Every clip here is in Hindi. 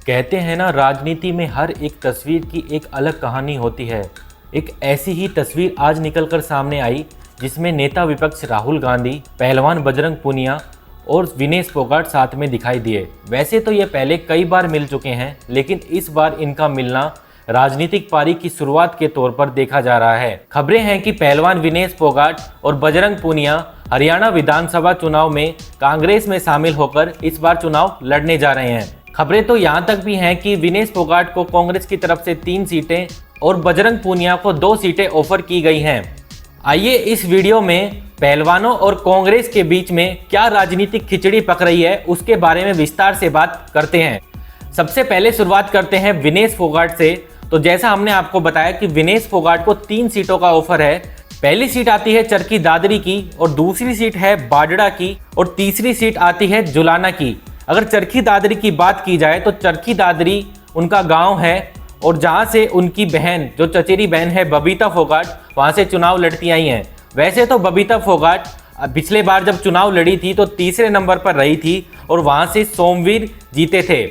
कहते हैं ना, राजनीति में हर एक तस्वीर की एक अलग कहानी होती है। एक ऐसी ही तस्वीर आज निकलकर सामने आई जिसमें नेता विपक्ष राहुल गांधी, पहलवान बजरंग पूनिया और विनेश फोगाट साथ में दिखाई दिए। वैसे तो ये पहले कई बार मिल चुके हैं, लेकिन इस बार इनका मिलना राजनीतिक पारी की शुरुआत के तौर पर देखा जा रहा है। खबरें हैं कि पहलवान विनेश फोगाट और बजरंग पूनिया हरियाणा विधानसभा चुनाव में कांग्रेस में शामिल होकर इस बार चुनाव लड़ने जा रहे हैं। खबरें तो यहाँ तक भी हैं कि विनेश फोगाट को कांग्रेस की तरफ से 3 सीटें और बजरंग पूनिया को 2 सीटें ऑफर की गई हैं। आइए इस वीडियो में पहलवानों और कांग्रेस के बीच में क्या राजनीतिक खिचड़ी पक रही है उसके बारे में विस्तार से बात करते हैं। सबसे पहले शुरुआत करते हैं विनेश फोगाट से। तो जैसा हमने आपको बताया कि विनेश फोगाट को 3 सीटों का ऑफर है। पहली सीट आती है चरखी दादरी की और दूसरी सीट है बाडड़ा की और तीसरी सीट आती है जुलाना की। अगर चरखी दादरी की बात की जाए तो चरखी दादरी उनका गांव है और जहां से उनकी बहन, जो चचेरी बहन है बबीता फोगाट, वहां से चुनाव लड़ती आई हैं। वैसे तो बबीता फोगाट पिछले बार जब चुनाव लड़ी थी तो तीसरे नंबर पर रही थी और वहां से सोमवीर जीते थे।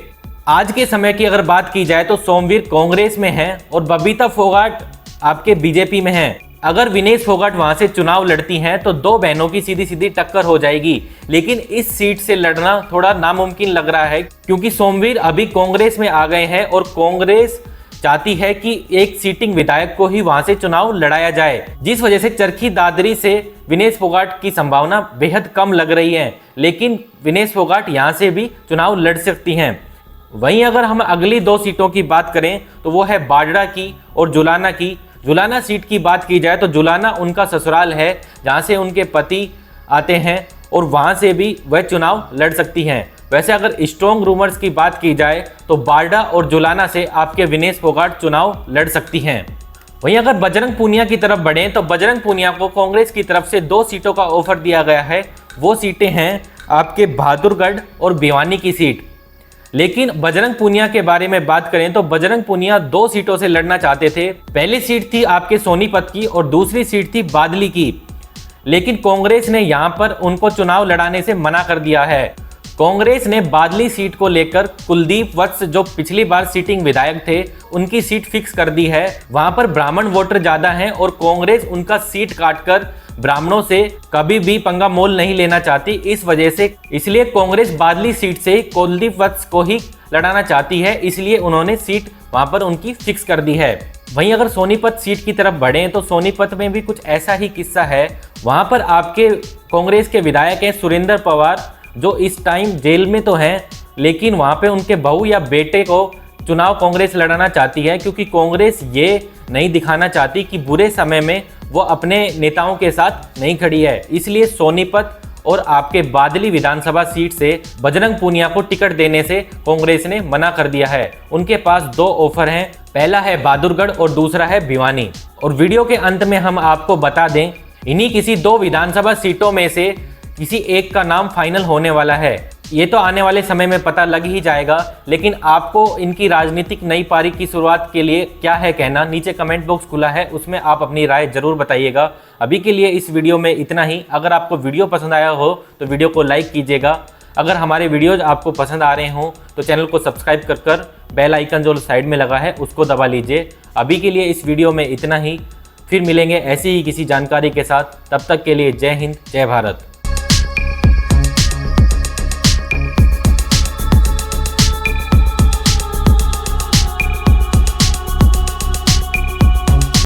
आज के समय की अगर बात की जाए तो सोमवीर कांग्रेस में है और बबीता फोगाट आपके बीजेपी में है। अगर विनेश फोगाट वहां से चुनाव लड़ती हैं तो 2 बहनों की सीधी सीधी टक्कर हो जाएगी, लेकिन इस सीट से लड़ना थोड़ा नामुमकिन लग रहा है क्योंकि सोमवीर अभी कांग्रेस में आ गए हैं और कांग्रेस चाहती है कि एक सीटिंग विधायक को ही वहां से चुनाव लड़ाया जाए, जिस वजह से चरखी दादरी से विनेश फोगाट की संभावना बेहद कम लग रही है। लेकिन विनेश फोगाट यहां से भी चुनाव लड़ सकती हैं। वहीं अगर हम अगली 2 सीटों की बात करें तो वो है बाडड़ा की और जुलाना की। जुलाना सीट की बात की जाए तो जुलाना उनका ससुराल है जहां से उनके पति आते हैं और वहां से भी वह चुनाव लड़ सकती हैं। वैसे अगर स्ट्रॉन्ग रूमर्स की बात की जाए तो बाडड़ा और जुलाना से आपके विनेश फोगाट चुनाव लड़ सकती हैं। वहीं अगर बजरंग पूनिया की तरफ बढ़ें तो बजरंग पूनिया को कांग्रेस की तरफ से 2 सीटों का ऑफर दिया गया है। वो सीटें हैं आपके बहादुरगढ़ और भिवानी की सीट। लेकिन बजरंग पूनिया के बारे में बात करें तो बजरंग पूनिया 2 सीटों से लड़ना चाहते थे। पहली सीट थी आपके सोनीपत की और दूसरी सीट थी बादली की, लेकिन कांग्रेस ने यहां पर उनको चुनाव लड़ाने से मना कर दिया है। कांग्रेस ने बादली सीट को लेकर कुलदीप वत्स, जो पिछली बार सिटिंग विधायक थे, उनकी सीट फिक्स कर दी है। वहां पर ब्राह्मण वोटर ज्यादा हैं और कांग्रेस उनका सीट काटकर ब्राह्मणों से कभी भी पंगा मोल नहीं लेना चाहती। इस वजह से इसलिए कांग्रेस बादली सीट से कुलदीप वत्स को ही लड़ाना चाहती है, इसलिए उन्होंने सीट वहां पर उनकी फिक्स कर दी है। वहीं अगर सोनीपत सीट की तरफ बढ़ें तो सोनीपत में भी कुछ ऐसा ही किस्सा है। वहां पर आपके कांग्रेस के विधायक हैं सुरेंद्र पवार, जो इस टाइम जेल में तो हैं, लेकिन वहां पे उनके बहू या बेटे को चुनाव कांग्रेस लड़ाना चाहती है क्योंकि कांग्रेस ये नहीं दिखाना चाहती कि बुरे समय में वो अपने नेताओं के साथ नहीं खड़ी है। इसलिए सोनीपत और आपके बादली विधानसभा सीट से बजरंग पूनिया को टिकट देने से कांग्रेस ने मना कर दिया है। उनके पास 2 ऑफर हैं, पहला है बहादुरगढ़ और दूसरा है भिवानी। और वीडियो के अंत में हम आपको बता दें, इन्हीं किसी 2 विधानसभा सीटों में से किसी एक का नाम फाइनल होने वाला है। ये तो आने वाले समय में पता लग ही जाएगा, लेकिन आपको इनकी राजनीतिक नई पारी की शुरुआत के लिए क्या है कहना, नीचे कमेंट बॉक्स खुला है, उसमें आप अपनी राय जरूर बताइएगा। अभी के लिए इस वीडियो में इतना ही। अगर आपको वीडियो पसंद आया हो तो वीडियो को लाइक कीजिएगा। अगर हमारे वीडियोज आपको पसंद आ रहे हों तो चैनल को सब्सक्राइब कर बेल आइकन जो साइड में लगा है उसको दबा लीजिए। अभी के लिए इस वीडियो में इतना ही। फिर मिलेंगे ऐसी ही किसी जानकारी के साथ। तब तक के लिए जय हिंद, जय भारत।